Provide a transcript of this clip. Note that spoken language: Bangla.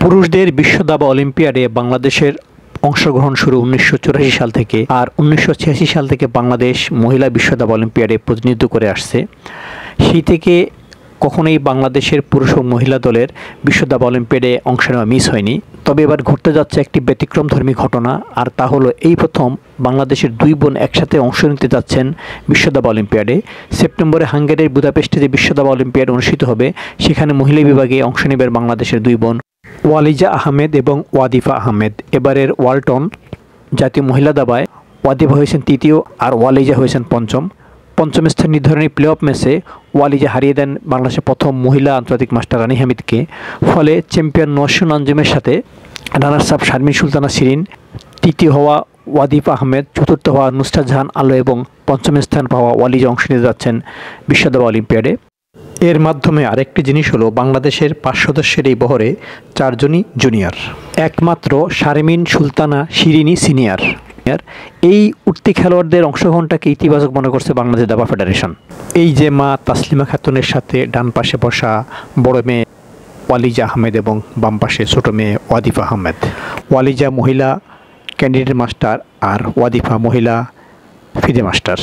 পুরুষদের বিশ্ব দাবা অলিম্পিয়াডে বাংলাদেশের অংশগ্রহণ শুরু 1984 সাল থেকে, আর 1986 সাল থেকে বাংলাদেশ মহিলা বিশ্ব দাবা অলিম্পিয়াডে প্রতিনিধিত্ব করে আসছে। সেই থেকে কখনোই বাংলাদেশের পুরুষ ও মহিলা দলের বিশ্ব দাবা অলিম্পিয়াডে অংশ নেওয়া মিস হয়নি। তবে এবার ঘটতে যাচ্ছে একটি ব্যতিক্রমধর্মী ঘটনা, আর তা হলো এই প্রথম বাংলাদেশের দুই বোন একসাথে অংশ নিতে যাচ্ছেন বিশ্ব দাবা অলিম্পিয়াডে। সেপ্টেম্বরে হাঙ্গেরির বুদাপেস্টে যে বিশ্ব দাবা অলিম্পিয়াড অনুষ্ঠিত হবে, সেখানে মহিলা বিভাগে অংশ নেবেন বাংলাদেশের দুই বোন ওয়ালিজা আহমেদ এবং ওয়াদিফা আহমেদ। এবারের ওয়ালটন জাতীয় মহিলা দাবায় ওয়াদিফা হয়েছেন তৃতীয় আর ওয়ালিজা হয়েছেন পঞ্চম স্থান নির্ধারণী প্লে অফ ম্যাচে ওয়ালিজা হারিয়ে দেন বাংলাদেশের প্রথম মহিলা আন্তর্জাতিক মাস্টার রানী হামিদকে। ফলে চ্যাম্পিয়ন নওশীন আঞ্জুমের সাথে রানার্স আপ শারমিন সুলতানা শিরিন, তৃতীয় হওয়া ওয়াদিফা আহমেদ, চতুর্থ হওয়া নুসরাত জাহান আলো এবং পঞ্চম স্থান পাওয়া ওয়ালিজা অংশ নিতে যাচ্ছেন বিশ্ব দাবা অলিম্পিয়াডে। এর মাধ্যমে আরেকটি জিনিস হলো, বাংলাদেশের 5 সদস্যের এই বহরে 4 জনই জুনিয়র, একমাত্র শারমিন সুলতানা শিরিনই সিনিয়র। এই উঠতি খেলোয়াড়দের অংশগ্রহণটাকে ইতিবাচক মনে করছে বাংলাদেশ দাবা ফেডারেশন। এই যে মা তাসলিমা খাতুনের সাথে ডান পাশে বসা বড় মেয়ে ওয়ালিজা আহমেদ এবং বাম পাশে ছোট মেয়ে ওয়াদিফা আহমেদ, ওয়ালিজা মহিলা ক্যান্ডিডেট মাস্টার আর ওয়াদিফা মহিলা ফিদে মাস্টার।